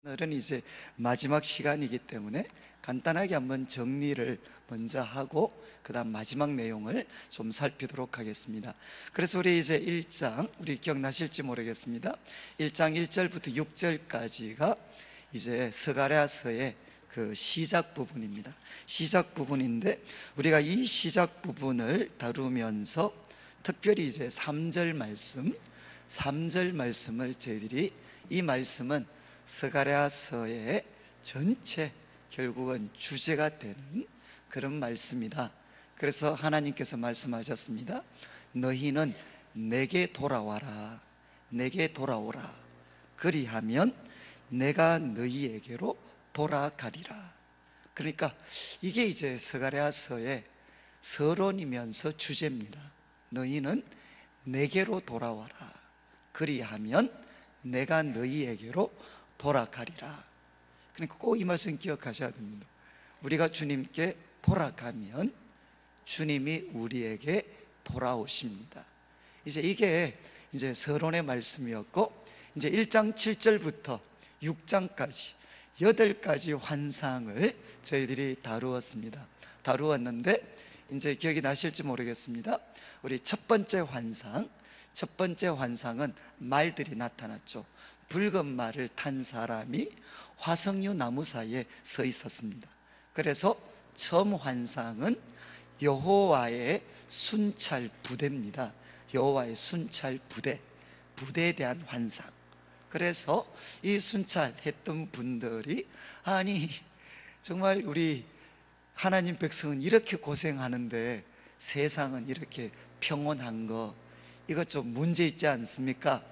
오늘은 이제 마지막 시간이기 때문에 간단하게 한번 정리를 먼저 하고 그 다음 마지막 내용을 좀 살피도록 하겠습니다. 그래서 우리 이제 1장, 우리 기억나실지 모르겠습니다. 1장 1절부터 6절까지가 이제 스가랴서의 그 시작 부분입니다. 시작 부분인데 우리가 이 시작 부분을 다루면서 특별히 이제 3절 말씀을 저희들이, 이 말씀은 스가랴서의 전체 결국은 주제가 되는 그런 말씀이다. 그래서 하나님께서 말씀하셨습니다. 너희는 내게 돌아와라. 내게 돌아오라. 그리하면 내가 너희에게로 돌아가리라. 그러니까 이게 이제 스가랴서의 서론이면서 주제입니다. 너희는 내게로 돌아와라. 그리하면 내가 너희에게로 돌아가리라. 그러니까 꼭 이 말씀 기억하셔야 됩니다. 우리가 주님께 돌아가면 주님이 우리에게 돌아오십니다. 이제 이게 이제 서론의 말씀이었고, 이제 1장 7절부터 6장까지 8가지 환상을 저희들이 다루었는데 이제 기억이 나실지 모르겠습니다. 우리 첫 번째 환상은 말들이 나타났죠. 붉은 말을 탄 사람이 화석류 나무 사이에 서 있었습니다. 그래서 처음 환상은 여호와의 순찰 부대입니다. 여호와의 순찰 부대에 대한 환상. 그래서 이 순찰했던 분들이, 아니 정말 우리 하나님 백성은 이렇게 고생하는데 세상은 이렇게 평온한 거, 이거 좀 문제 있지 않습니까?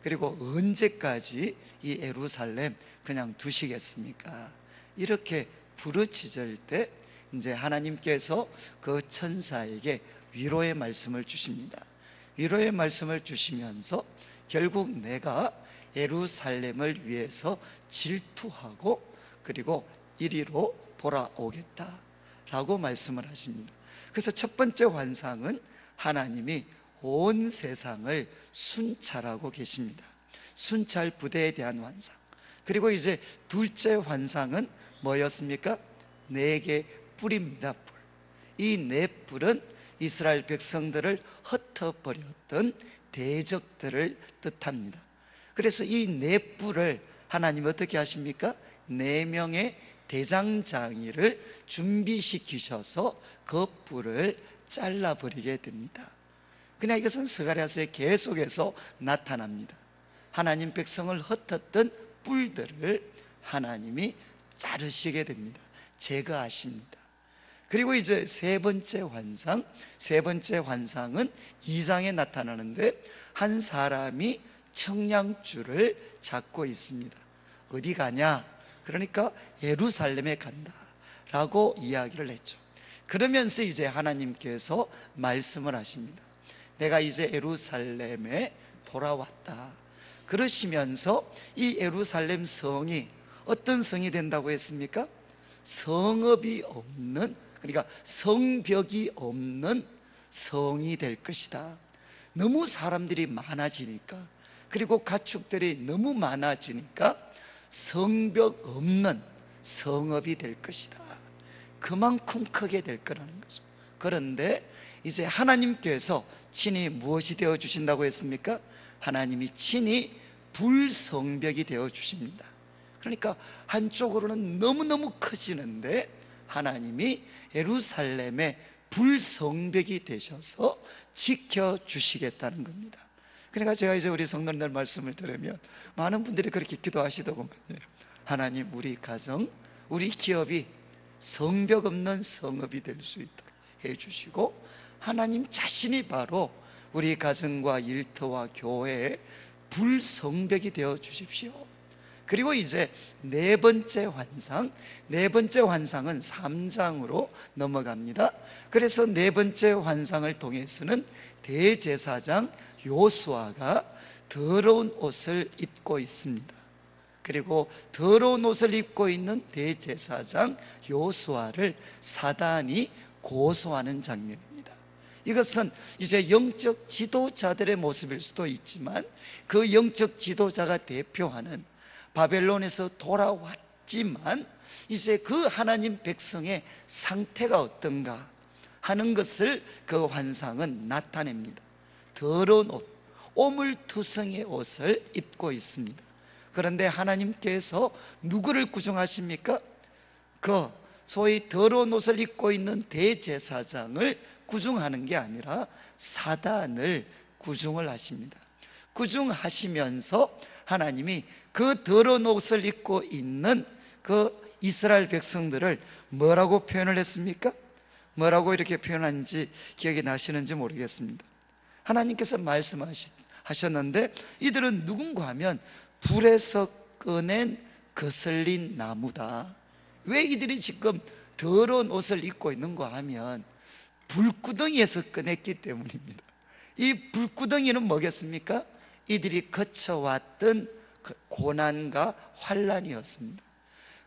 그리고 언제까지 이 예루살렘 그냥 두시겠습니까? 이렇게 부르짖을 때 이제 하나님께서 그 천사에게 위로의 말씀을 주십니다. 위로의 말씀을 주시면서 결국 내가 예루살렘을 위해서 질투하고 그리고 이리로 돌아오겠다라고 말씀을 하십니다. 그래서 첫 번째 환상은 하나님이 온 세상을 순찰하고 계십니다. 순찰 부대에 대한 환상. 그리고 이제 둘째 환상은 뭐였습니까? 네 개 뿔입니다. 뿔. 이 네 뿔은 이스라엘 백성들을 흩어버렸던 대적들을 뜻합니다. 그래서 이 네 뿔을 하나님 어떻게 하십니까? 4명의 대장장이를 준비시키셔서 그 뿔을 잘라버리게 됩니다. 그냥 이것은 스가랴서에 계속해서 나타납니다. 하나님 백성을 흩었던 뿔들을 하나님이 자르시게 됩니다. 제거하십니다. 그리고 이제 세 번째 환상은 2장에 나타나는데 한 사람이 청량줄을 잡고 있습니다. 어디 가냐? 그러니까 예루살렘에 간다 라고 이야기를 했죠. 그러면서 이제 하나님께서 말씀을 하십니다. 내가 이제 예루살렘에 돌아왔다. 그러시면서 이 예루살렘 성이 어떤 성이 된다고 했습니까? 성읍이 없는, 그러니까 성벽이 없는 성이 될 것이다. 너무 사람들이 많아지니까, 그리고 가축들이 너무 많아지니까 성벽 없는 성읍이 될 것이다. 그만큼 크게 될 거라는 거죠. 그런데 이제 하나님께서 친히 무엇이 되어 주신다고 했습니까? 하나님이 친히 불성벽이 되어 주십니다. 그러니까 한쪽으로는 너무너무 커지는데 하나님이 예루살렘의 불성벽이 되셔서 지켜주시겠다는 겁니다. 그러니까 제가 이제 우리 성도님들 말씀을 들으면 많은 분들이 그렇게 기도하시더군요. 하나님, 우리 가정, 우리 기업이 성벽 없는 성읍이 될 수 있도록 해주시고, 하나님 자신이 바로 우리 가정과 일터와 교회의 불성벽이 되어 주십시오. 그리고 이제 네 번째 환상은 3장으로 넘어갑니다. 그래서 네 번째 환상을 통해서는 대제사장 요수아가 더러운 옷을 입고 있습니다. 그리고 더러운 옷을 입고 있는 대제사장 요수아를 사단이 고소하는 장면입니다. 이것은 이제 영적 지도자들의 모습일 수도 있지만 그 영적 지도자가 대표하는 바벨론에서 돌아왔지만 이제 그 하나님 백성의 상태가 어떤가 하는 것을 그 환상은 나타냅니다. 더러운 옷, 오물투성의 옷을 입고 있습니다. 그런데 하나님께서 누구를 구중하십니까? 그 소위 더러운 옷을 입고 있는 대제사장을 구중하는 게 아니라 사단을 구중을 하십니다. 구중하시면서 하나님이 그 더러운 옷을 입고 있는 그 이스라엘 백성들을 뭐라고 표현을 했습니까? 뭐라고 이렇게 표현하는지 기억이 나시는지 모르겠습니다. 하나님께서 말씀하셨는데 이들은 누군가 하면 불에서 꺼낸 거슬린 나무다. 왜 이들이 지금 더러운 옷을 입고 있는가 하면 불구덩이에서 꺼냈기 때문입니다. 이 불구덩이는 뭐겠습니까? 이들이 거쳐왔던 고난과 환난이었습니다.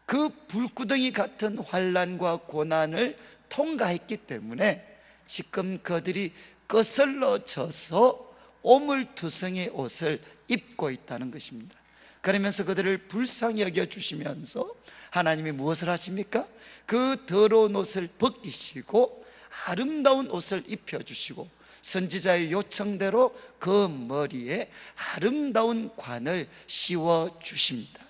그 불구덩이 같은 환난과 고난을 통과했기 때문에 지금 그들이 거슬러져서 오물투성의 옷을 입고 있다는 것입니다. 그러면서 그들을 불쌍히 여겨주시면서 하나님이 무엇을 하십니까? 그 더러운 옷을 벗기시고 아름다운 옷을 입혀주시고 선지자의 요청대로 그 머리에 아름다운 관을 씌워주십니다.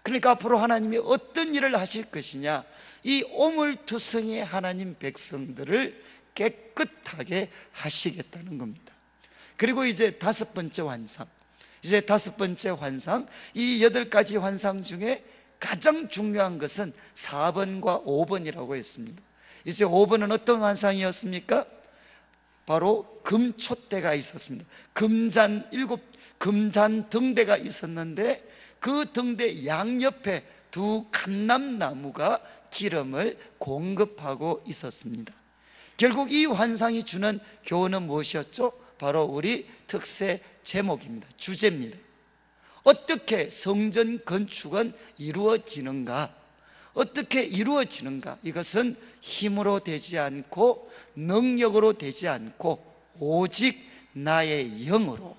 그러니까 앞으로 하나님이 어떤 일을 하실 것이냐, 이 오물투성의 하나님 백성들을 깨끗하게 하시겠다는 겁니다. 그리고 이제 다섯 번째 환상, 이 8가지 환상 중에 가장 중요한 것은 4번과 5번이라고 했습니다. 이제 5번은 어떤 환상이었습니까? 바로 금촛대가 있었습니다. 금잔 등대가 있었는데 그 등대 양옆에 2 감람나무가 기름을 공급하고 있었습니다. 결국 이 환상이 주는 교훈은 무엇이었죠? 바로 우리 특세 제목입니다. 주제입니다. 어떻게 성전 건축은 이루어지는가? 어떻게 이루어지는가? 이것은 힘으로 되지 않고 능력으로 되지 않고 오직 나의 영으로,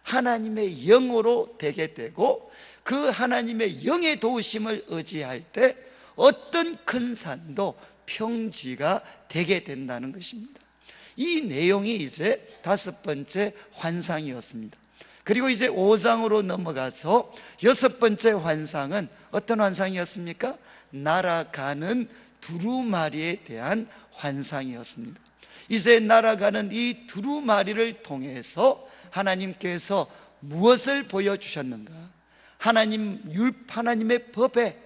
하나님의 영으로 되게 되고 그 하나님의 영의 도우심을 의지할 때 어떤 큰 산도 평지가 되게 된다는 것입니다. 이 내용이 이제 5번째 환상이었습니다. 그리고 이제 5장으로 넘어가서 6번째 환상은 어떤 환상이었습니까? 날아가는 두루마리에 대한 환상이었습니다. 이제 날아가는 이 두루마리를 통해서 하나님께서 무엇을 보여주셨는가? 하나님의 법에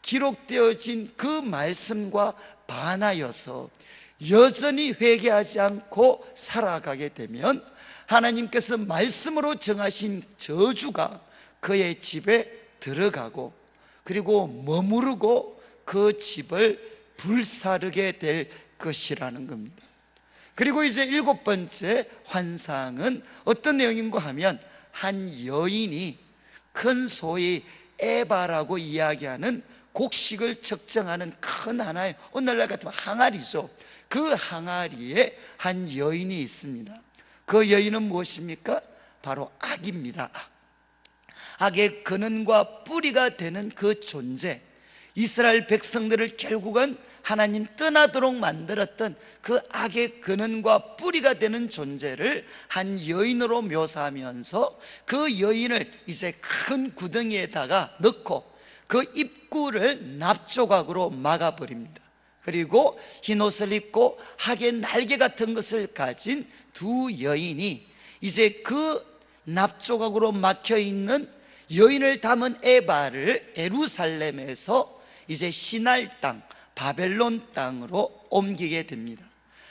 기록되어진 그 말씀과 반하여서 여전히 회개하지 않고 살아가게 되면 하나님께서 말씀으로 정하신 저주가 그의 집에 들어가고 그리고 머무르고 그 집을 불사르게 될 것이라는 겁니다. 그리고 이제 7번째 환상은 어떤 내용인가 하면 한 여인이 큰 소위 에바라고 이야기하는 곡식을 적정하는 큰 하나의, 오늘날 같으면 항아리죠. 그 항아리에 한 여인이 있습니다. 그 여인은 무엇입니까? 바로 악입니다. 악의 근원과 뿌리가 되는 그 존재, 이스라엘 백성들을 결국은 하나님 떠나도록 만들었던 그 악의 근원과 뿌리가 되는 존재를 한 여인으로 묘사하면서 그 여인을 이제 큰 구덩이에다가 넣고 그 입구를 납조각으로 막아버립니다. 그리고 흰옷을 입고 악의 날개 같은 것을 가진 2 여인이 이제 그 납조각으로 막혀있는 여인을 담은 에바를 예루살렘에서 이제 신할 땅, 바벨론 땅으로 옮기게 됩니다.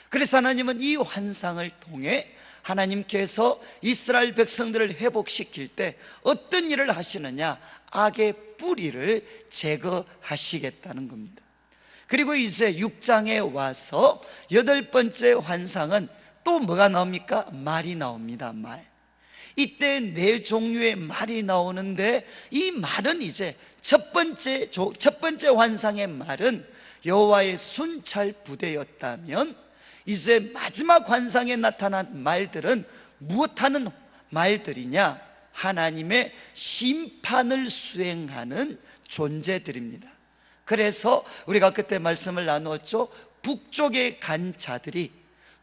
그래서 하나님은 이 환상을 통해 하나님께서 이스라엘 백성들을 회복시킬 때 어떤 일을 하시느냐? 악의 뿌리를 제거하시겠다는 겁니다. 그리고 이제 6장에 와서 8번째 환상은 또 뭐가 나옵니까? 말이 나옵니다. 말. 이때 4종류의 말이 나오는데 이 말은 이제 첫 번째 환상의 말은 여호와의 순찰 부대였다면 이제 마지막 환상에 나타난 말들은 무엇하는 말들이냐? 하나님의 심판을 수행하는 존재들입니다. 그래서 우리가 그때 말씀을 나누었죠. 북쪽에 간 자들이,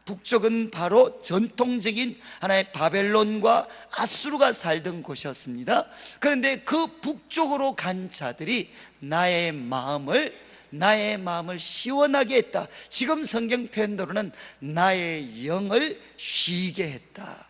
북쪽은 바로 전통적인 하나의 바벨론과 아수르가 살던 곳이었습니다. 그런데 그 북쪽으로 간 자들이 나의 마음을 시원하게 했다. 지금 성경 표현대로는 나의 영을 쉬게 했다.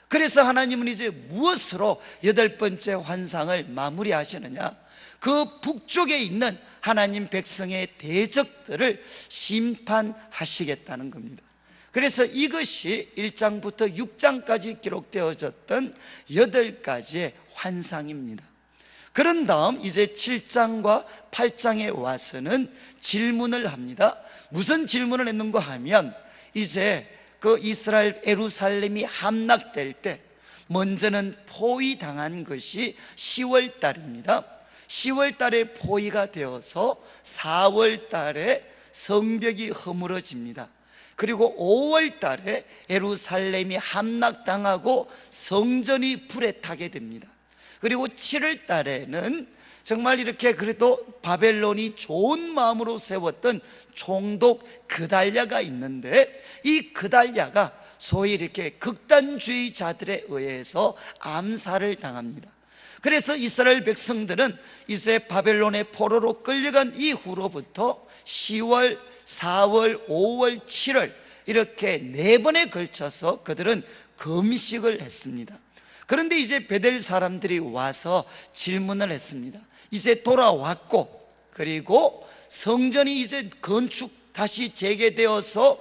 그래서 하나님은 이제 무엇으로 여덟 번째 환상을 마무리하시느냐? 그 북쪽에 있는 하나님 백성의 대적들을 심판하시겠다는 겁니다. 그래서 이것이 1장부터 6장까지 기록되어졌던 8가지의 환상입니다. 그런 다음 이제 7장과 8장에 와서는 질문을 합니다. 무슨 질문을 했는가 하면, 이제 그 이스라엘 예루살렘이 함락될 때 먼저는 포위당한 것이 10월 달입니다. 10월 달에 포위가 되어서 4월 달에 성벽이 허물어집니다. 그리고 5월 달에 예루살렘이 함락당하고 성전이 불에 타게 됩니다. 그리고 7월 달에는 정말 이렇게 그래도 바벨론이 좋은 마음으로 세웠던 총독 그달랴가 있는데, 이 그달랴가 소위 이렇게 극단주의자들에 의해서 암살을 당합니다. 그래서 이스라엘 백성들은 이제 바벨론의 포로로 끌려간 이후로부터 10월, 4월, 5월, 7월 이렇게 4번에 걸쳐서 그들은 금식을 했습니다. 그런데 이제 베델 사람들이 와서 질문을 했습니다. 이제 돌아왔고, 그리고 성전이 이제 건축 다시 재개되어서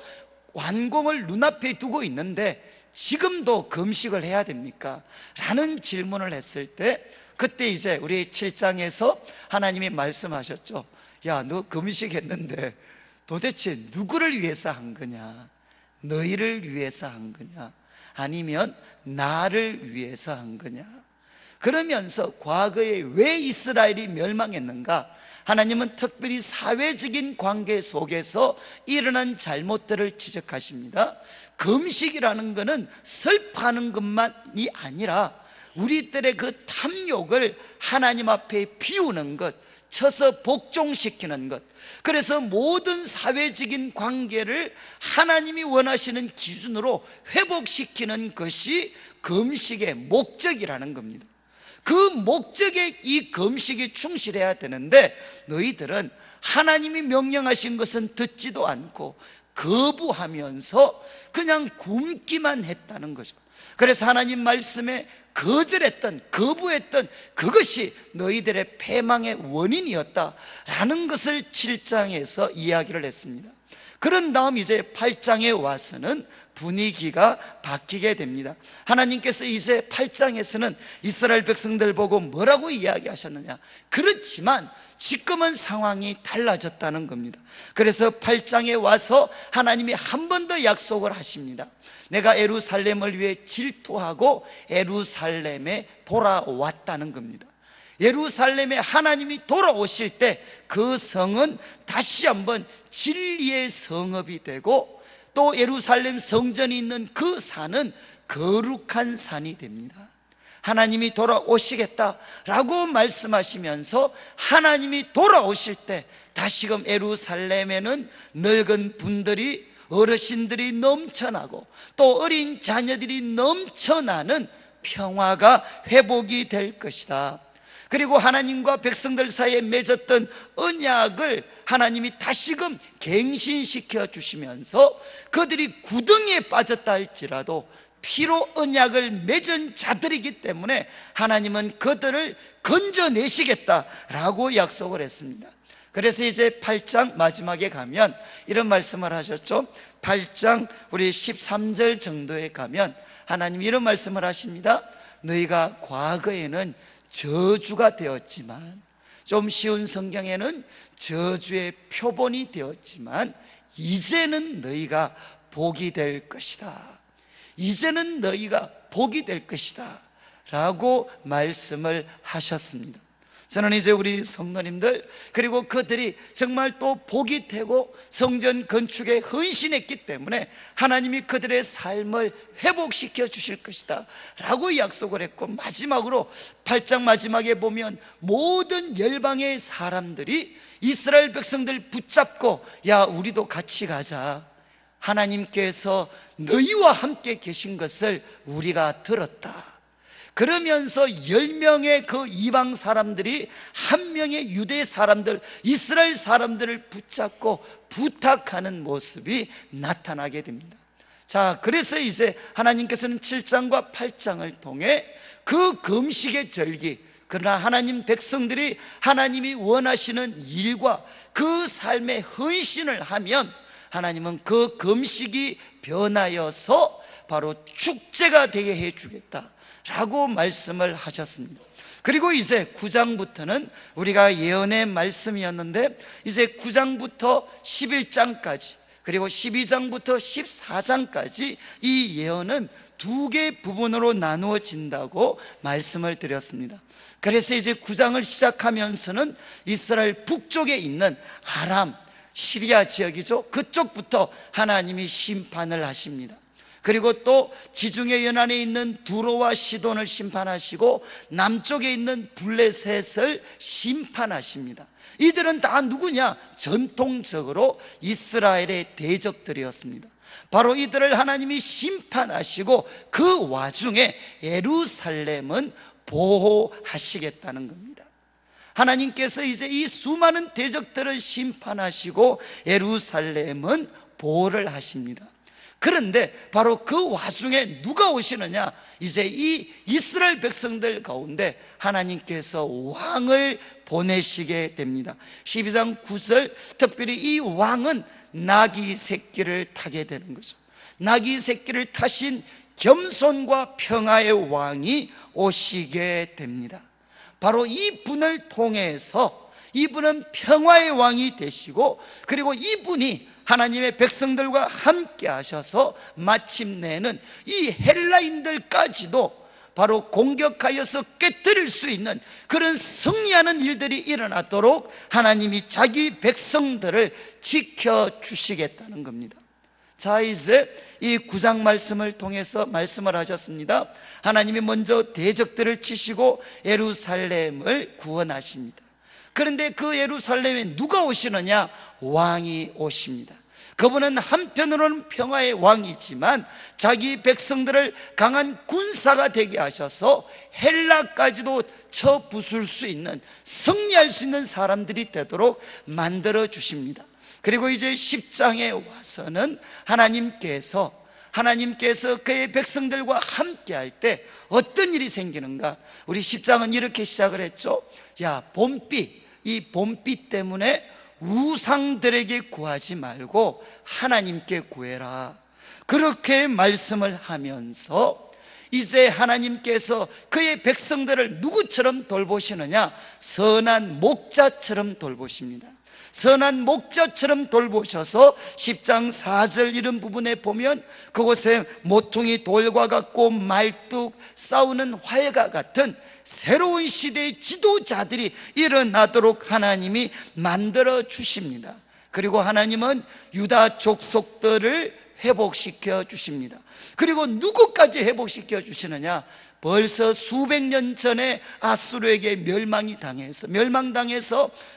완공을 눈앞에 두고 있는데 지금도 금식을 해야 됩니까? 라는 질문을 했을 때, 그때 이제 우리 7장에서 하나님이 말씀하셨죠. 야, 너 금식했는데 도대체 누구를 위해서 한 거냐? 너희를 위해서 한 거냐? 아니면 나를 위해서 한 거냐? 그러면서 과거에 왜 이스라엘이 멸망했는가? 하나님은 특별히 사회적인 관계 속에서 일어난 잘못들을 지적하십니다. 금식이라는 것은 슬퍼하는 것만이 아니라 우리들의 그 탐욕을 하나님 앞에 비우는 것, 쳐서 복종시키는 것, 그래서 모든 사회적인 관계를 하나님이 원하시는 기준으로 회복시키는 것이 금식의 목적이라는 겁니다. 그 목적에 이 금식이 충실해야 되는데, 너희들은 하나님이 명령하신 것은 듣지도 않고 거부하면서 그냥 굶기만 했다는 거죠. 그래서 하나님 말씀에 거절했던, 거부했던 그것이 너희들의 패망의 원인이었다라는 것을 7장에서 이야기를 했습니다. 그런 다음 이제 8장에 와서는 분위기가 바뀌게 됩니다. 하나님께서 이제 8장에서는 이스라엘 백성들 보고 뭐라고 이야기하셨느냐? 그렇지만 지금은 상황이 달라졌다는 겁니다. 그래서 8장에 와서 하나님이 한 번 더 약속을 하십니다. 내가 예루살렘을 위해 질투하고 예루살렘에 돌아왔다는 겁니다. 예루살렘에 하나님이 돌아오실 때 그 성은 다시 한번 진리의 성읍이 되고, 또 예루살렘 성전이 있는 그 산은 거룩한 산이 됩니다. 하나님이 돌아오시겠다라고 말씀하시면서 하나님이 돌아오실 때 다시금 예루살렘에는 늙은 분들이, 어르신들이 넘쳐나고 또 어린 자녀들이 넘쳐나는 평화가 회복이 될 것이다. 그리고 하나님과 백성들 사이에 맺었던 언약을 하나님이 다시금 갱신시켜 주시면서 그들이 구덩이에 빠졌다 할지라도 피로 언약을 맺은 자들이기 때문에 하나님은 그들을 건져내시겠다라고 약속을 했습니다. 그래서 이제 8장 마지막에 가면 이런 말씀을 하셨죠. 8장 우리 13절 정도에 가면 하나님이 이런 말씀을 하십니다. 너희가 과거에는 저주가 되었지만, 좀 쉬운 성경에는 저주의 표본이 되었지만 이제는 너희가 복이 될 것이다. 이제는 너희가 복이 될 것이다 라고 말씀을 하셨습니다. 저는 이제 우리 성도님들, 그리고 그들이 정말 또 복이 되고 성전 건축에 헌신했기 때문에 하나님이 그들의 삶을 회복시켜 주실 것이다 라고 약속을 했고, 마지막으로 8장 마지막에 보면 모든 열방의 사람들이 이스라엘 백성들 붙잡고, 야, 우리도 같이 가자, 하나님께서 너희와 함께 계신 것을 우리가 들었다. 그러면서 10명의 그 이방 사람들이 한 명의 유대 사람들, 이스라엘 사람들을 붙잡고 부탁하는 모습이 나타나게 됩니다. 자, 그래서 이제 하나님께서는 7장과 8장을 통해 그 금식의 절기, 그러나 하나님 백성들이 하나님이 원하시는 일과 그 삶의 헌신을 하면 하나님은 그 금식이 변하여서 바로 축제가 되게 해주겠다 라고 말씀을 하셨습니다. 그리고 이제 9장부터는 우리가 예언의 말씀이었는데, 이제 9장부터 11장까지 그리고 12장부터 14장까지 이 예언은 두 개 부분으로 나누어진다고 말씀을 드렸습니다. 그래서 이제 9장을 시작하면서는 이스라엘 북쪽에 있는 아람, 시리아 지역이죠. 그쪽부터 하나님이 심판을 하십니다. 그리고 또 지중해 연안에 있는 두로와 시돈을 심판하시고 남쪽에 있는 블레셋을 심판하십니다. 이들은 다 누구냐? 전통적으로 이스라엘의 대적들이었습니다. 바로 이들을 하나님이 심판하시고 그 와중에 예루살렘은 보호하시겠다는 겁니다. 하나님께서 이제 이 수많은 대적들을 심판하시고 예루살렘은 보호를 하십니다. 그런데 바로 그 와중에 누가 오시느냐? 이제 이 이스라엘 백성들 가운데 하나님께서 왕을 보내시게 됩니다. 12장 9절, 특별히 이 왕은 나귀 새끼를 타게 되는 거죠. 나귀 새끼를 타신 겸손과 평화의 왕이 오시게 됩니다. 바로 이분을 통해서, 이분은 평화의 왕이 되시고, 그리고 이분이 하나님의 백성들과 함께 하셔서 마침내는 이 헬라인들까지도 바로 공격하여서 깨뜨릴 수 있는 그런 승리하는 일들이 일어나도록 하나님이 자기 백성들을 지켜주시겠다는 겁니다. 자, 이제 이 9장 말씀을 통해서 말씀을 하셨습니다. 하나님이 먼저 대적들을 치시고 예루살렘을 구원하십니다. 그런데 그 예루살렘에 누가 오시느냐? 왕이 오십니다. 그분은 한편으로는 평화의 왕이지만 자기 백성들을 강한 군사가 되게 하셔서 헬라까지도 쳐부술 수 있는, 승리할 수 있는 사람들이 되도록 만들어 주십니다. 그리고 이제 10장에 와서는 하나님께서 그의 백성들과 함께 할 때 어떤 일이 생기는가? 우리 10장은 이렇게 시작을 했죠. 야, 봄비, 이 봄비 때문에 우상들에게 구하지 말고 하나님께 구해라. 그렇게 말씀을 하면서 이제 하나님께서 그의 백성들을 누구처럼 돌보시느냐? 선한 목자처럼 돌보십니다. 선한 목자처럼 돌보셔서 10장 4절 이런 부분에 보면 그곳에 모퉁이 돌과 같고 말뚝 싸우는 활과 같은 새로운 시대의 지도자들이 일어나도록 하나님이 만들어 주십니다. 그리고 하나님은 유다 족속들을 회복시켜 주십니다. 그리고 누구까지 회복시켜 주시느냐? 벌써 수백 년 전에 아수르에게 멸망당해서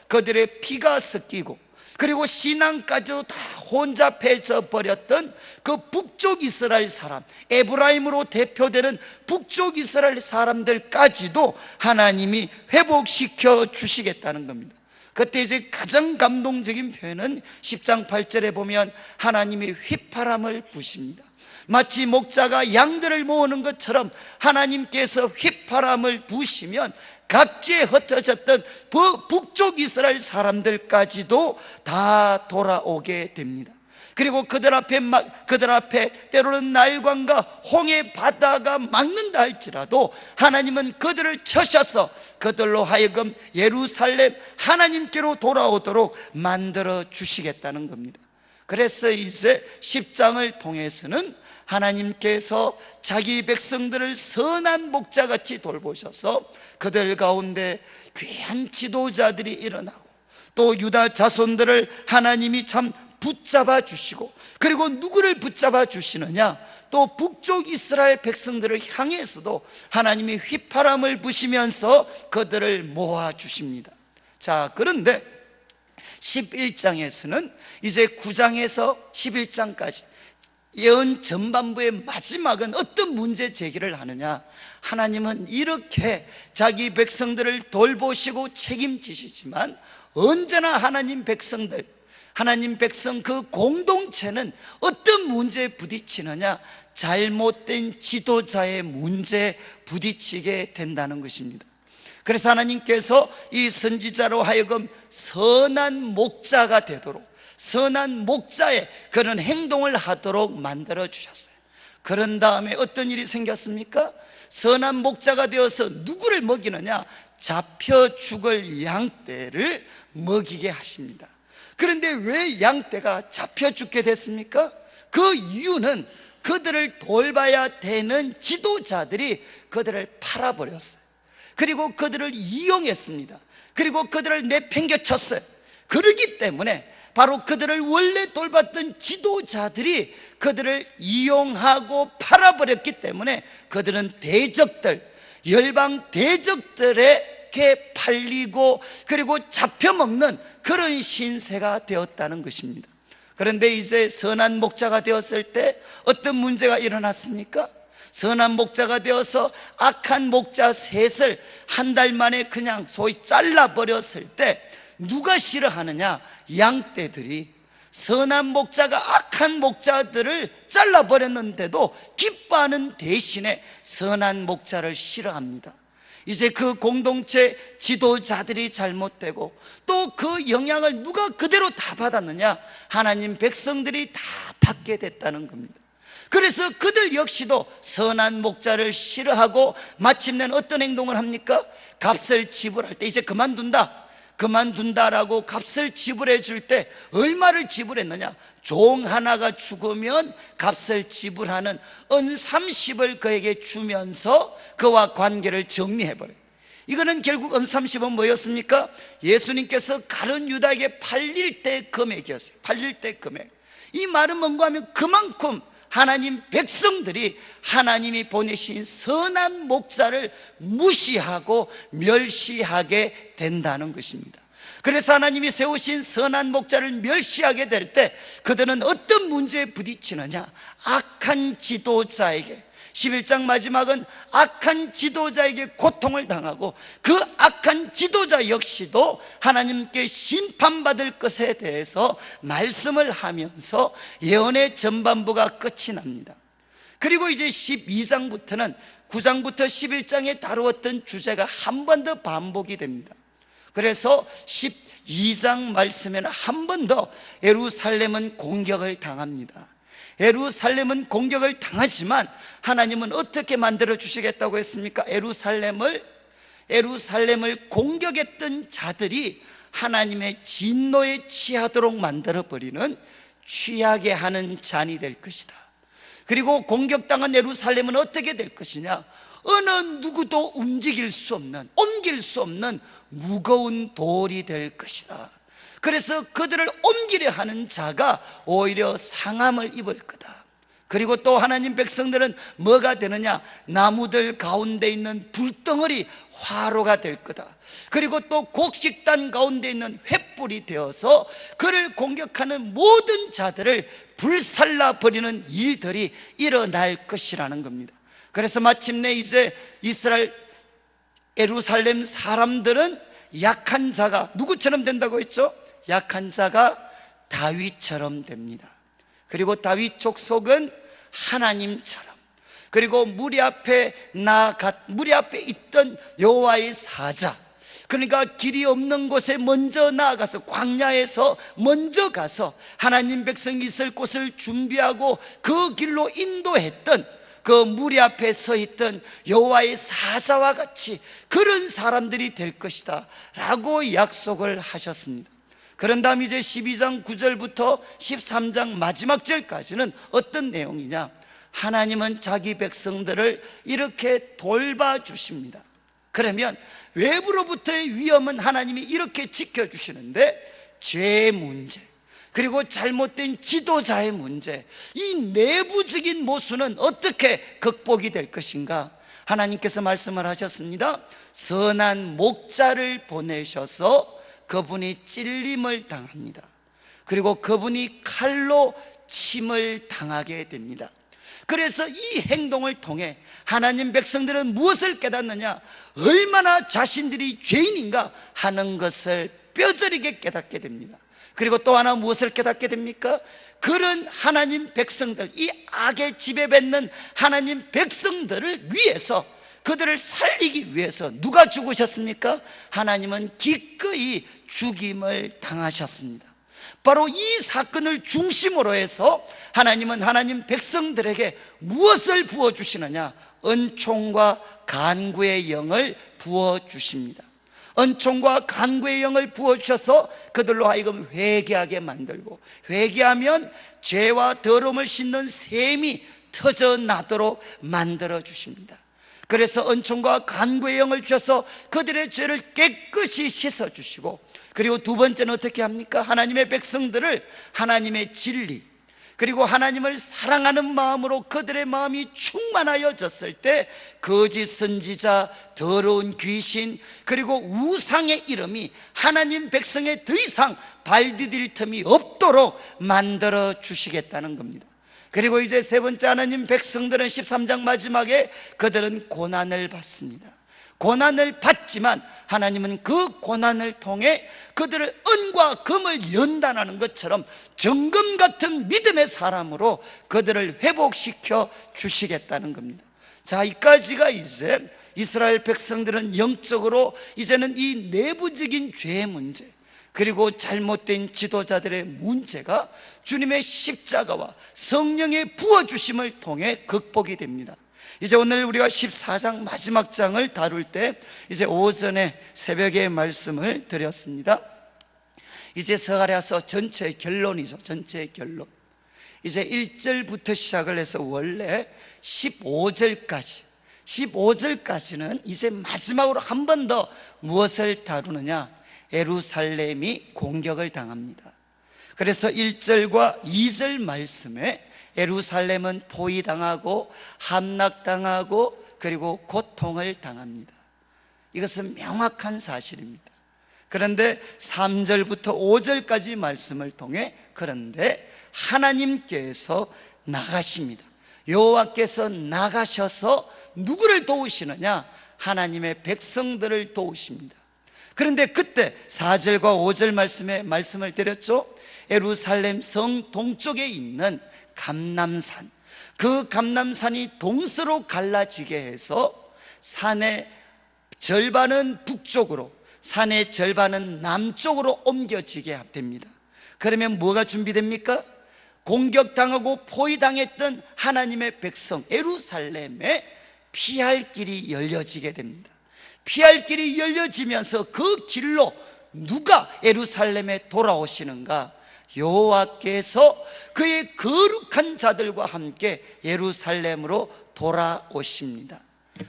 그들의 피가 섞이고, 그리고 신앙까지도 다 혼잡해져 버렸던 그 북쪽 이스라엘 사람, 에브라임으로 대표되는 북쪽 이스라엘 사람들까지도 하나님이 회복시켜 주시겠다는 겁니다. 그때 이제 가장 감동적인 표현은 10장 8절에 보면 하나님이 휘파람을 부십니다. 마치 목자가 양들을 모으는 것처럼 하나님께서 휘파람을 부시면 각지에 흩어졌던 북쪽 이스라엘 사람들까지도 다 돌아오게 됩니다. 그리고 그들 앞에 때로는 날강과 홍해 바다가 막는다 할지라도 하나님은 그들을 쳐셔서 그들로 하여금 예루살렘 하나님께로 돌아오도록 만들어 주시겠다는 겁니다. 그래서 이제 10장을 통해서는 하나님께서 자기 백성들을 선한 목자같이 돌보셔서 그들 가운데 귀한 지도자들이 일어나고, 또 유다 자손들을 하나님이 참 붙잡아 주시고, 그리고 누구를 붙잡아 주시느냐? 또 북쪽 이스라엘 백성들을 향해서도 하나님이 휘파람을 부시면서 그들을 모아 주십니다. 자, 그런데 11장에서는 이제 9장에서 11장까지 예언 전반부의 마지막은 어떤 문제 제기를 하느냐? 하나님은 이렇게 자기 백성들을 돌보시고 책임지시지만 언제나 하나님 백성 그 공동체는 어떤 문제에 부딪히느냐? 잘못된 지도자의 문제에 부딪히게 된다는 것입니다. 그래서 하나님께서 이 선지자로 하여금 선한 목자가 되도록, 선한 목자의 그런 행동을 하도록 만들어 주셨어요. 그런 다음에 어떤 일이 생겼습니까? 선한 목자가 되어서 누구를 먹이느냐? 잡혀 죽을 양떼를 먹이게 하십니다. 그런데 왜 양떼가 잡혀 죽게 됐습니까? 그 이유는 그들을 돌봐야 되는 지도자들이 그들을 팔아버렸어요. 그리고 그들을 이용했습니다. 그리고 그들을 내팽개쳤어요. 그러기 때문에 바로 그들을 원래 돌봤던 지도자들이 그들을 이용하고 팔아버렸기 때문에 그들은 대적들, 열방 대적들에게 팔리고 그리고 잡혀먹는 그런 신세가 되었다는 것입니다. 그런데 이제 선한 목자가 되었을 때 어떤 문제가 일어났습니까? 선한 목자가 되어서 악한 목자 셋을 한 달 만에 그냥 소위 잘라버렸을 때 누가 싫어하느냐? 양떼들이. 선한 목자가 악한 목자들을 잘라버렸는데도 기뻐하는 대신에 선한 목자를 싫어합니다. 이제 그 공동체 지도자들이 잘못되고 또 그 영향을 누가 그대로 다 받았느냐? 하나님 백성들이 다 받게 됐다는 겁니다. 그래서 그들 역시도 선한 목자를 싫어하고 마침내는 어떤 행동을 합니까? 값을 지불할 때 이제 그만둔다라고 값을 지불해 줄 때 얼마를 지불했느냐? 종 하나가 죽으면 값을 지불하는 은 30을 그에게 주면서 그와 관계를 정리해버려요. 이거는 결국 은 30은 뭐였습니까? 예수님께서 가룟 유다에게 팔릴 때 금액이었어요. 팔릴 때 금액. 이 말은 뭔가 하면 그만큼 하나님 백성들이 하나님이 보내신 선한 목자를 무시하고 멸시하게 된다는 것입니다. 그래서 하나님이 세우신 선한 목자를 멸시하게 될 때 그들은 어떤 문제에 부딪히느냐? 악한 지도자에게, 11장 마지막은 악한 지도자에게 고통을 당하고 그 악한 지도자 역시도 하나님께 심판받을 것에 대해서 말씀을 하면서 예언의 전반부가 끝이 납니다. 그리고 이제 12장부터는 9장부터 11장에 다루었던 주제가 한 번 더 반복이 됩니다. 그래서 12장 말씀에는 한 번 더 예루살렘은 공격을 당합니다. 예루살렘은 공격을 당하지만 하나님은 어떻게 만들어 주시겠다고 했습니까? 예루살렘을 공격했던 자들이 하나님의 진노에 취하도록 만들어버리는 취하게 하는 잔이 될 것이다. 그리고 공격당한 예루살렘은 어떻게 될 것이냐? 어느 누구도 움직일 수 없는, 옮길 수 없는 무거운 돌이 될 것이다. 그래서 그들을 옮기려 하는 자가 오히려 상함을 입을 거다. 그리고 또 하나님 백성들은 뭐가 되느냐? 나무들 가운데 있는 불덩어리 화로가 될 거다. 그리고 또 곡식단 가운데 있는 횃불이 되어서 그를 공격하는 모든 자들을 불살라 버리는 일들이 일어날 것이라는 겁니다. 그래서 마침내 이제 이스라엘 예루살렘 사람들은 약한 자가 누구처럼 된다고 했죠? 약한 자가 다윗처럼 됩니다. 그리고 다윗 족속은 하나님처럼, 그리고 무리 앞에 있던 여호와의 사자, 그러니까 길이 없는 곳에 먼저 나아가서 광야에서 먼저 가서 하나님 백성이 있을 곳을 준비하고 그 길로 인도했던 그 무리 앞에 서 있던 여호와의 사자와 같이 그런 사람들이 될 것이다 라고 약속을 하셨습니다. 그런 다음 이제 12장 9절부터 13장 마지막 절까지는 어떤 내용이냐? 하나님은 자기 백성들을 이렇게 돌봐주십니다. 그러면 외부로부터의 위험은 하나님이 이렇게 지켜주시는데, 죄의 문제, 그리고 잘못된 지도자의 문제, 이 내부적인 모순은 어떻게 극복이 될 것인가? 하나님께서 말씀을 하셨습니다. 선한 목자를 보내셔서 그분이 찔림을 당합니다. 그리고 그분이 칼로 침을 당하게 됩니다. 그래서 이 행동을 통해 하나님 백성들은 무엇을 깨닫느냐? 얼마나 자신들이 죄인인가 하는 것을 뼈저리게 깨닫게 됩니다. 그리고 또 하나 무엇을 깨닫게 됩니까? 그런 하나님 백성들, 이 악에 지배받는 하나님 백성들을 위해서, 그들을 살리기 위해서 누가 죽으셨습니까? 하나님은 기꺼이 죽임을 당하셨습니다. 바로 이 사건을 중심으로 해서 하나님은 하나님 백성들에게 무엇을 부어주시느냐? 은총과 간구의 영을 부어주십니다. 은총과 간구의 영을 부어주셔서 그들로 하여금 회개하게 만들고, 회개하면 죄와 더러움을 씻는 샘이 터져나도록 만들어 주십니다. 그래서 은총과 간구의 영을 주셔서 그들의 죄를 깨끗이 씻어주시고, 그리고 두 번째는 어떻게 합니까? 하나님의 백성들을 하나님의 진리, 그리고 하나님을 사랑하는 마음으로 그들의 마음이 충만하여졌을 때 거짓 선지자, 더러운 귀신, 그리고 우상의 이름이 하나님 백성에 더 이상 발디딜 틈이 없도록 만들어 주시겠다는 겁니다. 그리고 이제 세 번째, 하나님 백성들은 13장 마지막에 그들은 고난을 받습니다. 고난을 받지만 하나님은 그 고난을 통해 그들을 은과 금을 연단하는 것처럼 정금 같은 믿음의 사람으로 그들을 회복시켜 주시겠다는 겁니다. 자, 이까지가 이제 이스라엘 백성들은 영적으로 이제는 이 내부적인 죄의 문제, 그리고 잘못된 지도자들의 문제가 주님의 십자가와 성령의 부어주심을 통해 극복이 됩니다. 이제 오늘 우리가 14장 마지막 장을 다룰 때 이제 오전에 새벽에 말씀을 드렸습니다. 이제 스가랴서 전체의 결론이죠. 전체의 결론. 이제 1절부터 시작을 해서 원래 15절까지는 이제 마지막으로 한 번 더 무엇을 다루느냐? 예루살렘이 공격을 당합니다. 그래서 1절과 2절 말씀에 예루살렘은 포위당하고 함락당하고 그리고 고통을 당합니다. 이것은 명확한 사실입니다. 그런데 3절부터 5절까지 말씀을 통해 그런데 하나님께서 나가십니다. 여호와께서 나가셔서 누구를 도우시느냐? 하나님의 백성들을 도우십니다. 그런데 그때 4절과 5절 말씀에 말씀을 드렸죠. 예루살렘 성 동쪽에 있는 감람산, 그 감람산이 동서로 갈라지게 해서 산의 절반은 북쪽으로, 산의 절반은 남쪽으로 옮겨지게 됩니다. 그러면 뭐가 준비됩니까? 공격당하고 포위당했던 하나님의 백성 예루살렘에 피할 길이 열려지게 됩니다. 피할 길이 열려지면서 그 길로 누가 예루살렘에 돌아오시는가? 여호와께서 그의 거룩한 자들과 함께 예루살렘으로 돌아오십니다.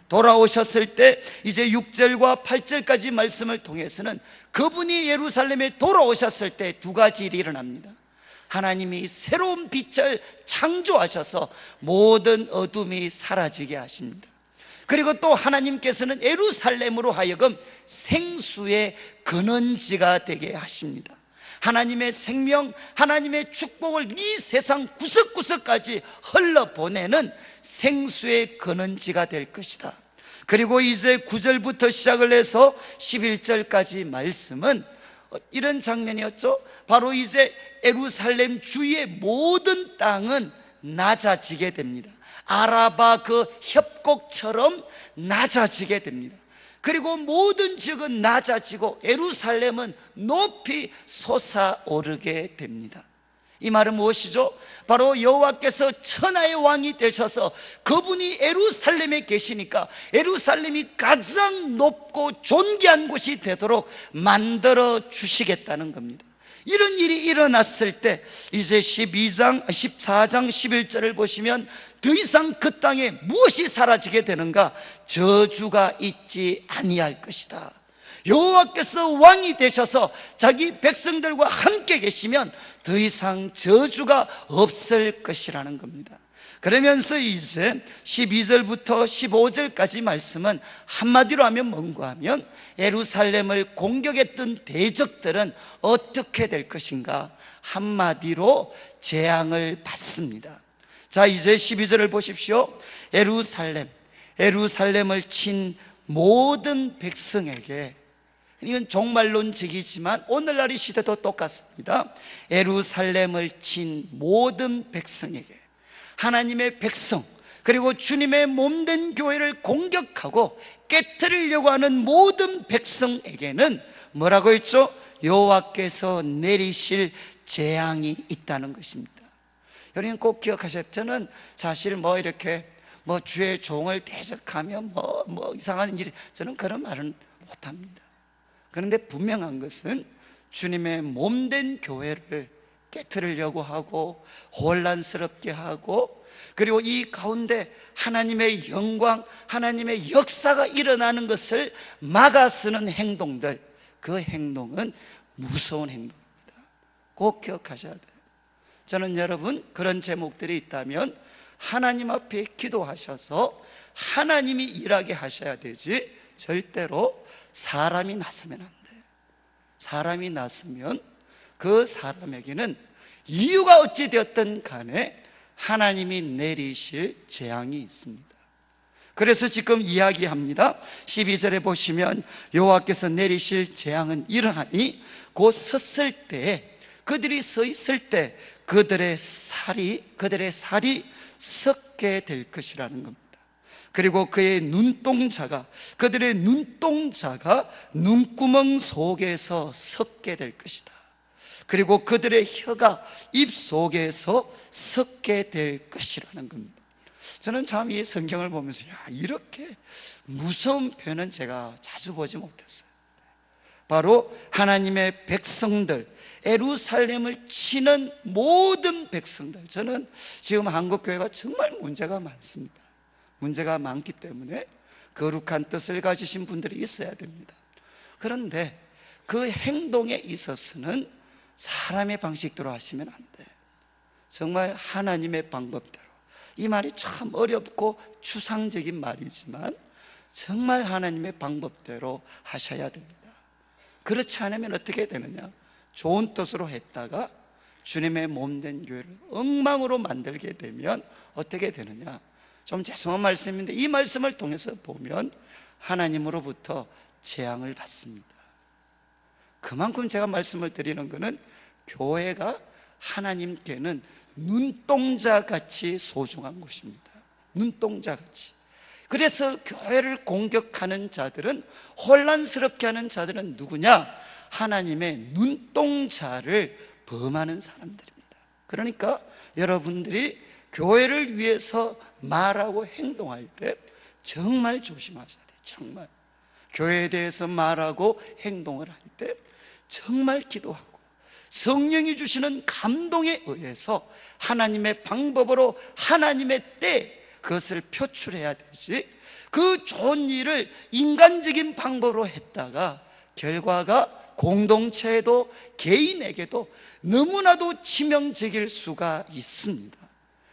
돌아오셨을 때 이제 6절과 8절까지 말씀을 통해서는 그분이 예루살렘에 돌아오셨을 때 두 가지 일이 일어납니다. 하나님이 새로운 빛을 창조하셔서 모든 어둠이 사라지게 하십니다. 그리고 또 하나님께서는 예루살렘으로 하여금 생수의 근원지가 되게 하십니다. 하나님의 생명, 하나님의 축복을 이 세상 구석구석까지 흘러보내는 생수의 근원지가 될 것이다. 그리고 이제 9절부터 시작을 해서 11절까지 말씀은 이런 장면이었죠. 바로 이제 예루살렘 주위의 모든 땅은 낮아지게 됩니다. 아라바 그 협곡처럼 낮아지게 됩니다. 그리고 모든 지역은 낮아지고 예루살렘은 높이 솟아오르게 됩니다. 이 말은 무엇이죠? 바로 여호와께서 천하의 왕이 되셔서 그분이 예루살렘에 계시니까 예루살렘이 가장 높고 존귀한 곳이 되도록 만들어 주시겠다는 겁니다. 이런 일이 일어났을 때 이제 14장 11절을 보시면 더 이상 그 땅에 무엇이 사라지게 되는가? 저주가 있지 아니할 것이다. 여호와께서 왕이 되셔서 자기 백성들과 함께 계시면 더 이상 저주가 없을 것이라는 겁니다. 그러면서 이제 12절부터 15절까지 말씀은 한마디로 하면 뭔가 하면 예루살렘을 공격했던 대적들은 어떻게 될 것인가? 한마디로 재앙을 받습니다. 자, 이제 12절을 보십시오. 예루살렘을 친 모든 백성에게, 이건 종말론적이지만 오늘날의 시대도 똑같습니다. 예루살렘을 친 모든 백성에게, 하나님의 백성, 그리고 주님의 몸된 교회를 공격하고 깨트리려고 하는 모든 백성에게는 뭐라고 했죠? 여호와께서 내리실 재앙이 있다는 것입니다. 여러분 꼭 기억하셔야 돼요. 저는 사실 이렇게 주의 종을 대적하면 이상한 일이, 저는 그런 말은 못합니다. 그런데 분명한 것은 주님의 몸된 교회를 깨트리려고 하고 혼란스럽게 하고, 그리고 이 가운데 하나님의 영광, 하나님의 역사가 일어나는 것을 막아서는 행동들, 그 행동은 무서운 행동입니다. 꼭 기억하셔야 돼요. 저는 여러분 그런 제목들이 있다면 하나님 앞에 기도하셔서 하나님이 일하게 하셔야 되지, 절대로 사람이 나서면 안 돼요. 사람이 나서면 그 사람에게는 이유가 어찌 되었든 간에 하나님이 내리실 재앙이 있습니다. 그래서 지금 이야기합니다. 12절에 보시면 여호와께서 내리실 재앙은 이러하니 곧 섰을 때에, 그들이 서 있을 때 그들의 살이 썩게 될 것이라는 겁니다. 그리고 그들의 눈동자가 눈구멍 속에서 썩게 될 것이다. 그리고 그들의 혀가 입 속에서 썩게 될 것이라는 겁니다. 저는 참 이 성경을 보면서 이렇게 무서운 표현은 제가 자주 보지 못했어요. 바로 하나님의 백성들, 예루살렘을 치는 모든 백성들. 저는 지금 한국교회가 정말 문제가 많습니다. 문제가 많기 때문에 거룩한 뜻을 가지신 분들이 있어야 됩니다. 그런데 그 행동에 있어서는 사람의 방식대로 하시면 안 돼요. 정말 하나님의 방법대로. 이 말이 참 어렵고 추상적인 말이지만 정말 하나님의 방법대로 하셔야 됩니다. 그렇지 않으면 어떻게 되느냐? 좋은 뜻으로 했다가 주님의 몸된 교회를 엉망으로 만들게 되면 어떻게 되느냐? 좀 죄송한 말씀인데 이 말씀을 통해서 보면 하나님으로부터 재앙을 받습니다. 그만큼 제가 말씀을 드리는 것은 교회가 하나님께는 눈동자같이 소중한 것입니다. 눈동자같이. 그래서 교회를 공격하는 자들은, 혼란스럽게 하는 자들은 누구냐? 하나님의 눈동자를 범하는 사람들입니다. 그러니까 여러분들이 교회를 위해서 말하고 행동할 때 정말 조심하셔야 돼요. 정말 교회에 대해서 말하고 행동을 할 때 정말 기도하고 성령이 주시는 감동에 의해서 하나님의 방법으로 하나님의 때 그것을 표출해야 되지, 그 좋은 일을 인간적인 방법으로 했다가 결과가 공동체에도 개인에게도 너무나도 치명적일 수가 있습니다.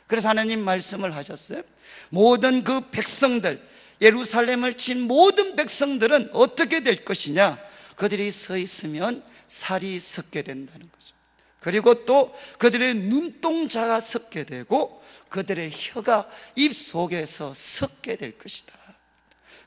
그래서 하나님 말씀을 하셨어요. 모든 그 백성들, 예루살렘을 친 모든 백성들은 어떻게 될 것이냐? 그들이 서 있으면 살이 썩게 된다는 거죠. 그리고 또 그들의 눈동자가 썩게 되고 그들의 혀가 입 속에서 썩게 될 것이다.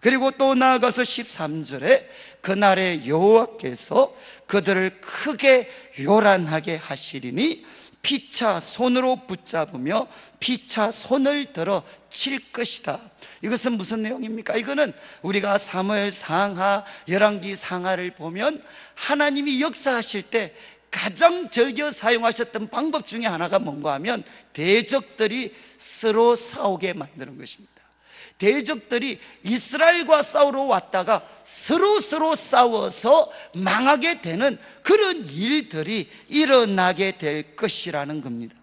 그리고 또 나아가서 13절에 그날에 여호와께서 그들을 크게 요란하게 하시리니 피차 손으로 붙잡으며 피차 손을 들어 칠 것이다. 이것은 무슨 내용입니까? 이거는 우리가 사무엘 상하, 열왕기 상하를 보면 하나님이 역사하실 때 가장 즐겨 사용하셨던 방법 중에 하나가 뭔가 하면 대적들이 서로 싸우게 만드는 것입니다. 대적들이 이스라엘과 싸우러 왔다가 서로 싸워서 망하게 되는 그런 일들이 일어나게 될 것이라는 겁니다.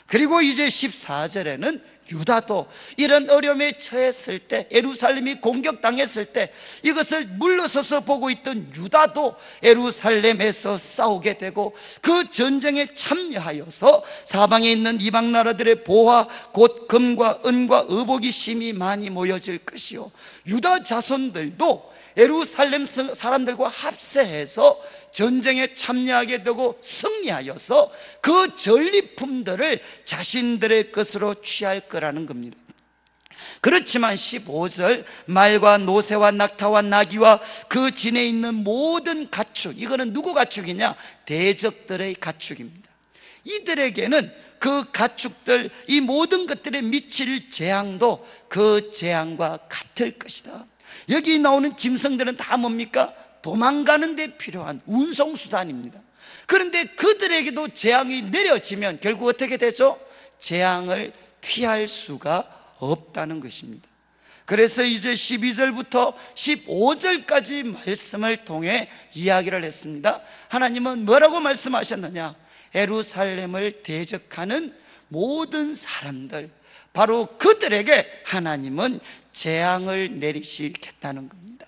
그리고 이제 14절에는 유다도 이런 어려움에 처했을 때, 예루살렘이 공격당했을 때 이것을 물러서서 보고 있던 유다도 예루살렘에서 싸우게 되고 그 전쟁에 참여하여서 사방에 있는 이방 나라들의 보화 곧 금과 은과 의복이 심히 많이 모여질 것이요, 유다 자손들도 예루살렘 사람들과 합세해서 전쟁에 참여하게 되고 승리하여서 그 전리품들을 자신들의 것으로 취할 거라는 겁니다. 그렇지만 15절, 말과 노새와 낙타와 나귀와 그 진에 있는 모든 가축, 이거는 누구 가축이냐? 대적들의 가축입니다. 이들에게는 그 가축들, 이 모든 것들에 미칠 재앙도 그 재앙과 같을 것이다. 여기 나오는 짐승들은 다 뭡니까? 도망가는 데 필요한 운송수단입니다. 그런데 그들에게도 재앙이 내려지면 결국 어떻게 되죠? 재앙을 피할 수가 없다는 것입니다. 그래서 이제 12절부터 15절까지 말씀을 통해 이야기를 했습니다. 하나님은 뭐라고 말씀하셨느냐? 예루살렘을 대적하는 모든 사람들, 바로 그들에게 하나님은 재앙을 내리시겠다는 겁니다.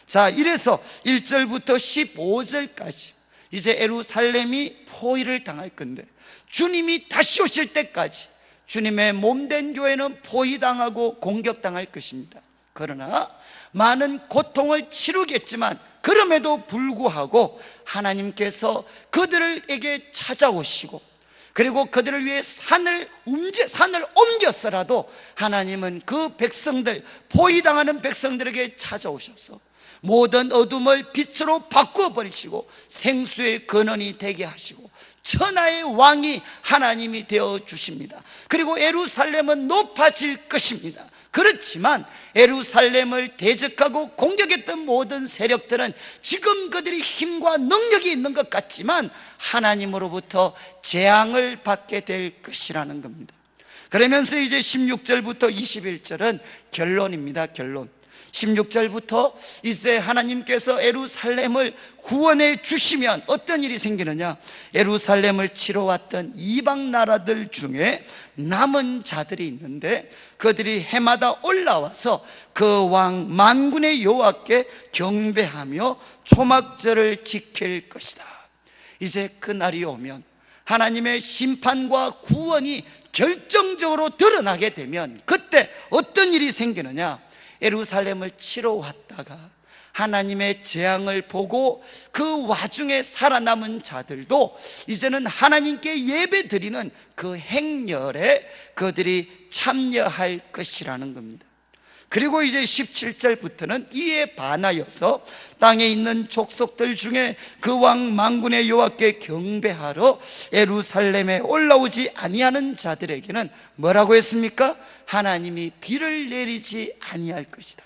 자, 이래서 1절부터 15절까지 이제 예루살렘이 포위를 당할 건데, 주님이 다시 오실 때까지 주님의 몸된 교회는 포위당하고 공격당할 것입니다. 그러나 많은 고통을 치르겠지만 그럼에도 불구하고 하나님께서 그들에게 찾아오시고, 그리고 그들을 위해 산을 옮겨서라도 하나님은 그 백성들, 포위당하는 백성들에게 찾아오셔서 모든 어둠을 빛으로 바꾸어 버리시고 생수의 근원이 되게 하시고 천하의 왕이 하나님이 되어 주십니다. 그리고 예루살렘은 높아질 것입니다. 그렇지만 예루살렘을 대적하고 공격했던 모든 세력들은 지금 그들이 힘과 능력이 있는 것 같지만 하나님으로부터 재앙을 받게 될 것이라는 겁니다. 그러면서 이제 16절부터 21절은 결론입니다. 결론. 16절부터 이제 하나님께서 예루살렘을 구원해 주시면 어떤 일이 생기느냐? 예루살렘을 치러 왔던 이방 나라들 중에 남은 자들이 있는데 그들이 해마다 올라와서 그 왕 만군의 여호와께 경배하며 초막절을 지킬 것이다. 이제 그날이 오면 하나님의 심판과 구원이 결정적으로 드러나게 되면 그때 어떤 일이 생기느냐? 예루살렘을 치러 왔다가 하나님의 재앙을 보고 그 와중에 살아남은 자들도 이제는 하나님께 예배드리는 그 행렬에 그들이 참여할 것이라는 겁니다. 그리고 이제 17절부터는 이에 반하여서 땅에 있는 족속들 중에 그 왕 만군의 여호와께 경배하러 예루살렘에 올라오지 아니하는 자들에게는 뭐라고 했습니까? 하나님이 비를 내리지 아니할 것이다.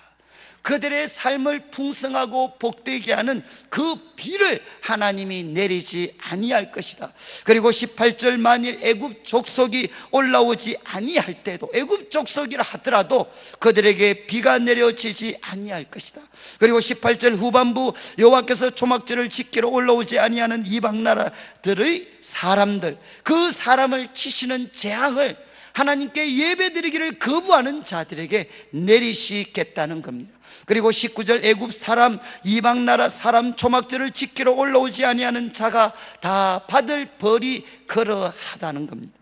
그들의 삶을 풍성하고 복되게 하는 그 비를 하나님이 내리지 아니할 것이다. 그리고 18절, 만일 애굽 족속이 올라오지 아니할 때도, 애굽 족속이라 하더라도 그들에게 비가 내려지지 아니할 것이다. 그리고 18절 후반부, 여호와께서 초막절을 지키러 올라오지 아니하는 이방 나라들의 사람들, 그 사람을 치시는 재앙을 하나님께 예배드리기를 거부하는 자들에게 내리시겠다는 겁니다. 그리고 19절, 애굽 사람, 이방 나라 사람 초막절을 지키러 올라오지 아니하는 자가 다 받을 벌이 그러하다는 겁니다.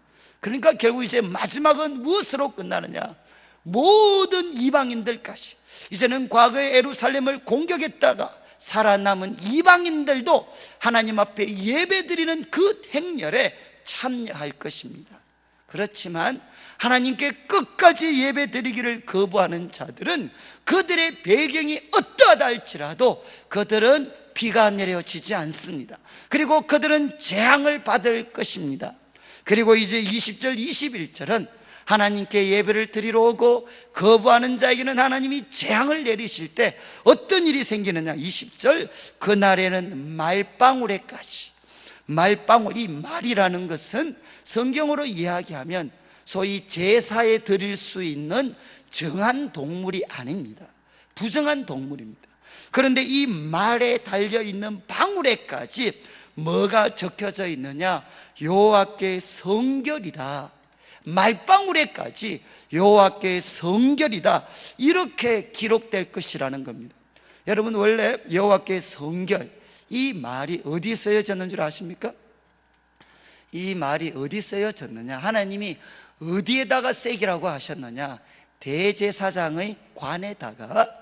그러니까 결국 이제 마지막은 무엇으로 끝나느냐? 모든 이방인들까지, 이제는 과거에 예루살렘을 공격했다가 살아남은 이방인들도 하나님 앞에 예배드리는 그 행렬에 참여할 것입니다. 그렇지만 하나님께 끝까지 예배드리기를 거부하는 자들은 그들의 배경이 어떠하다 할지라도 그들은 비가 내려지지 않습니다. 그리고 그들은 재앙을 받을 것입니다. 그리고 이제 20절, 21절은 하나님께 예배를 드리러 오고 거부하는 자에게는 하나님이 재앙을 내리실 때 어떤 일이 생기느냐? 20절, 그날에는 말방울에까지, 말방울, 이 말이라는 것은 성경으로 이야기하면 소위 제사에 드릴 수 있는 정한 동물이 아닙니다. 부정한 동물입니다. 그런데 이 말에 달려있는 방울에까지 뭐가 적혀져 있느냐? 여호와께 성결이다. 말방울에까지 여호와께 성결이다, 이렇게 기록될 것이라는 겁니다. 여러분, 원래 여호와께 성결, 이 말이 어디 쓰여졌는 줄 아십니까? 이 말이 어디 쓰여졌느냐, 하나님이 어디에다가 새기라고 하셨느냐, 대제사장의 관에다가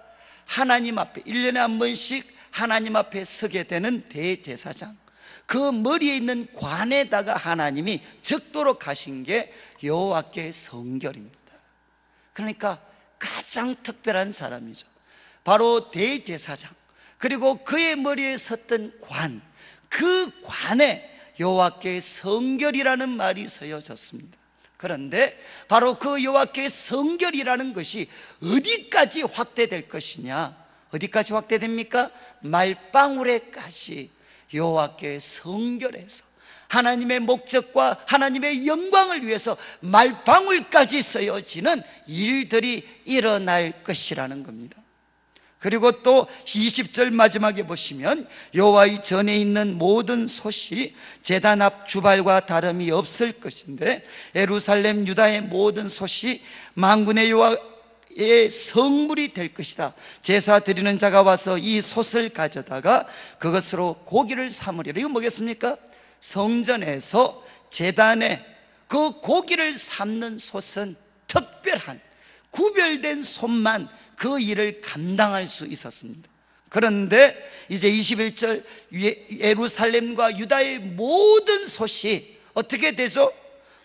하나님 앞에 1년에 한 번씩 하나님 앞에 서게 되는 대제사장, 그 머리에 있는 관에다가 하나님이 적도록 하신 게 여호와께 성결입니다. 그러니까 가장 특별한 사람이죠. 바로 대제사장, 그리고 그의 머리에 섰던 관, 그 관에 여호와께 성결이라는 말이 쓰여졌습니다. 그런데 바로 그 여호와께 성결이라는 것이 어디까지 확대될 것이냐, 어디까지 확대됩니까? 말방울에까지 여호와께 성결해서 하나님의 목적과 하나님의 영광을 위해서 말방울까지 쓰여지는 일들이 일어날 것이라는 겁니다. 그리고 또 20절 마지막에 보시면 여호와의 전에 있는 모든 솥이 제단 앞 주발과 다름이 없을 것인데, 예루살렘 유다의 모든 솥이 만군의 여호와의 성물이 될 것이다. 제사 드리는 자가 와서 이 솥을 가져다가 그것으로 고기를 삼으리라. 이건 뭐겠습니까? 성전에서 제단에 그 고기를 삶는 솥은 특별한 구별된 솥만 그 일을 감당할 수 있었습니다. 그런데 이제 21절 예루살렘과 유다의 모든 솥이 어떻게 되죠?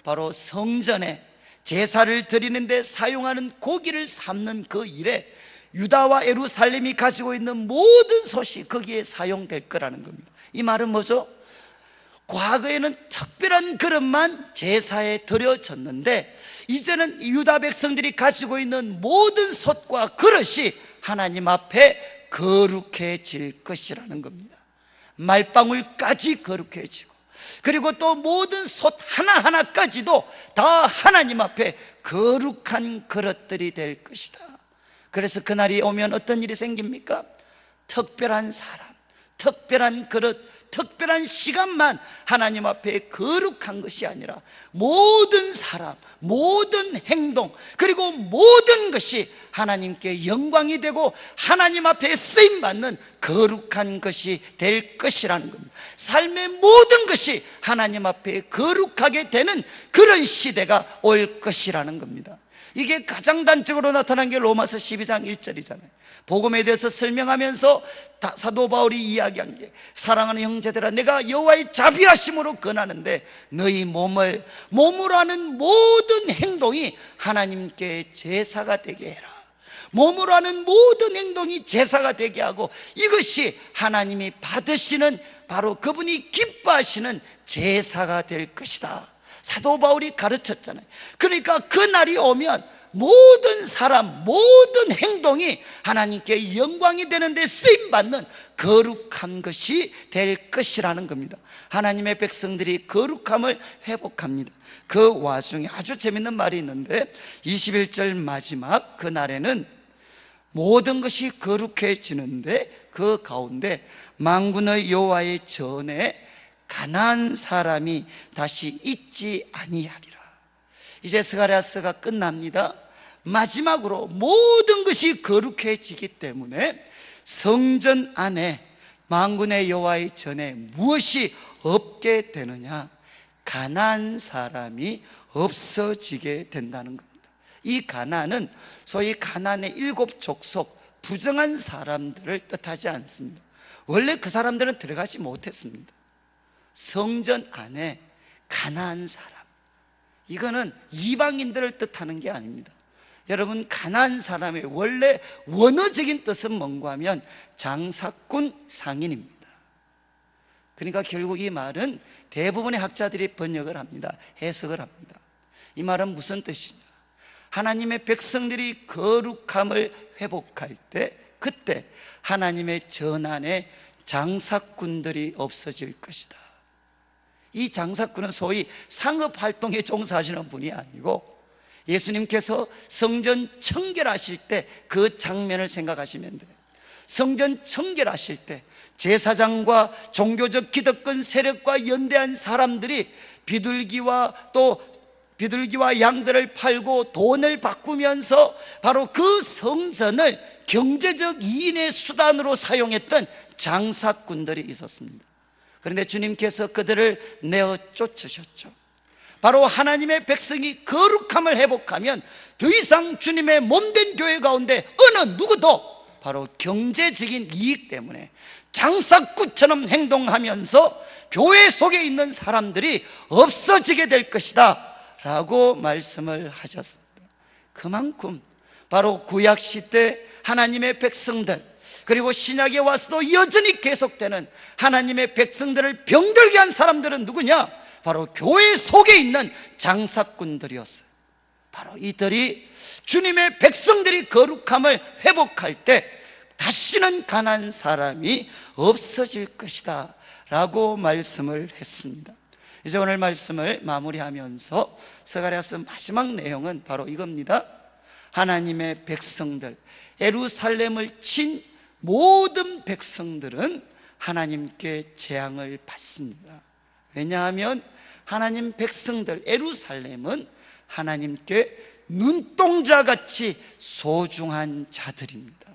바로 성전에 제사를 드리는데 사용하는 고기를 삶는 그 일에 유다와 예루살렘이 가지고 있는 모든 솥이 거기에 사용될 거라는 겁니다. 이 말은 뭐죠? 과거에는 특별한 그릇만 제사에 드려졌는데, 이제는 유다 백성들이 가지고 있는 모든 솥과 그릇이 하나님 앞에 거룩해질 것이라는 겁니다. 말방울까지 거룩해지고, 그리고 또 모든 솥 하나하나까지도 다 하나님 앞에 거룩한 그릇들이 될 것이다. 그래서 그날이 오면 어떤 일이 생깁니까? 특별한 사람, 특별한 그릇, 특별한 시간만 하나님 앞에 거룩한 것이 아니라 모든 사람, 모든 행동, 그리고 모든 것이 하나님께 영광이 되고 하나님 앞에 쓰임받는 거룩한 것이 될 것이라는 겁니다. 삶의 모든 것이 하나님 앞에 거룩하게 되는 그런 시대가 올 것이라는 겁니다. 이게 가장 단적으로 나타난 게 로마서 12장 1절이잖아요. 복음에 대해서 설명하면서 사도 바울이 이야기한 게, 사랑하는 형제들아, 내가 여호와의 자비하심으로 권하는데 너희 몸으로 하는 모든 행동이 하나님께 제사가 되게 해라. 몸으로 하는 모든 행동이 제사가 되게 하고, 이것이 하나님이 받으시는, 바로 그분이 기뻐하시는 제사가 될 것이다. 사도 바울이 가르쳤잖아요. 그러니까 그 날이 오면 모든 사람, 모든 행동이 하나님께 영광이 되는데 쓰임받는 거룩한 것이 될 것이라는 겁니다. 하나님의 백성들이 거룩함을 회복합니다. 그 와중에 아주 재밌는 말이 있는데, 21절 마지막 그날에는 모든 것이 거룩해지는데 그 가운데 만군의 여호와의 전에 가난한 사람이 다시 있지 아니하리라. 이제 스가랴서가 끝납니다. 마지막으로 모든 것이 거룩해지기 때문에 성전 안에 만군의 여호와의 전에 무엇이 없게 되느냐? 가난한 사람이 없어지게 된다는 겁니다. 이 가난은 소위 가난의 7 족속, 부정한 사람들을 뜻하지 않습니다. 원래 그 사람들은 들어가지 못했습니다. 성전 안에 가난한 사람, 이거는 이방인들을 뜻하는 게 아닙니다. 여러분, 가난한 사람의 원래 원어적인 뜻은 뭔가 하면 장사꾼 상인입니다. 그러니까 결국 이 말은 대부분의 학자들이 번역을 합니다. 해석을 합니다. 이 말은 무슨 뜻이냐? 하나님의 백성들이 거룩함을 회복할 때, 그때 하나님의 전 안에 장사꾼들이 없어질 것이다. 이 장사꾼은 소위 상업활동에 종사하시는 분이 아니고, 예수님께서 성전 청결하실 때 그 장면을 생각하시면 돼요. 성전 청결하실 때 제사장과 종교적 기득권 세력과 연대한 사람들이 비둘기와 또 비둘기와 양들을 팔고 돈을 바꾸면서 바로 그 성전을 경제적 이인의 수단으로 사용했던 장사꾼들이 있었습니다. 그런데 주님께서 그들을 내어 쫓으셨죠. 바로 하나님의 백성이 거룩함을 회복하면 더 이상 주님의 몸된 교회 가운데 어느 누구도 바로 경제적인 이익 때문에 장사꾼처럼 행동하면서 교회 속에 있는 사람들이 없어지게 될 것이다 라고 말씀을 하셨습니다. 그만큼 바로 구약시대 하나님의 백성들, 그리고 신약에 와서도 여전히 계속되는 하나님의 백성들을 병들게 한 사람들은 누구냐? 바로 교회 속에 있는 장사꾼들이었어요. 바로 이들이 주님의 백성들이 거룩함을 회복할 때 다시는 가난한 사람이 없어질 것이다 라고 말씀을 했습니다. 이제 오늘 말씀을 마무리하면서 스가랴서 마지막 내용은 바로 이겁니다. 하나님의 백성들, 예루살렘을 친 모든 백성들은 하나님께 재앙을 받습니다. 왜냐하면 하나님 백성들, 예루살렘은 하나님께 눈동자같이 소중한 자들입니다.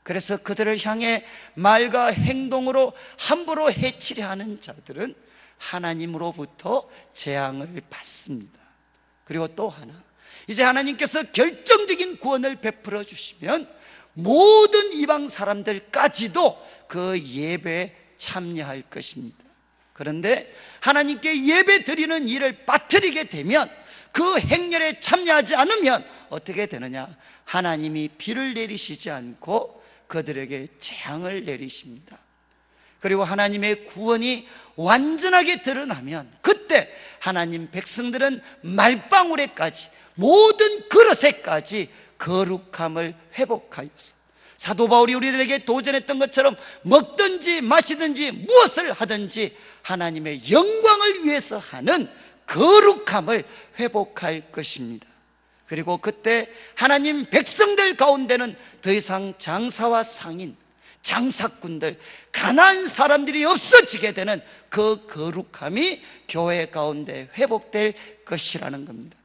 그래서 그들을 향해 말과 행동으로 함부로 해치려 하는 자들은 하나님으로부터 재앙을 받습니다. 그리고 또 하나, 이제 하나님께서 결정적인 구원을 베풀어 주시면 모든 이방 사람들까지도 그 예배에 참여할 것입니다. 그런데 하나님께 예배 드리는 일을 빠뜨리게 되면, 그 행렬에 참여하지 않으면 어떻게 되느냐? 하나님이 비를 내리시지 않고 그들에게 재앙을 내리십니다. 그리고 하나님의 구원이 완전하게 드러나면 그때 하나님 백성들은 말방울에까지, 모든 그릇에까지 거룩함을 회복하여서 사도 바울이 우리들에게 도전했던 것처럼 먹든지 마시든지 무엇을 하든지 하나님의 영광을 위해서 하는 거룩함을 회복할 것입니다. 그리고 그때 하나님 백성들 가운데는 더 이상 장사와 상인, 장사꾼들, 가난한 사람들이 없어지게 되는 그 거룩함이 교회 가운데 회복될 것이라는 겁니다.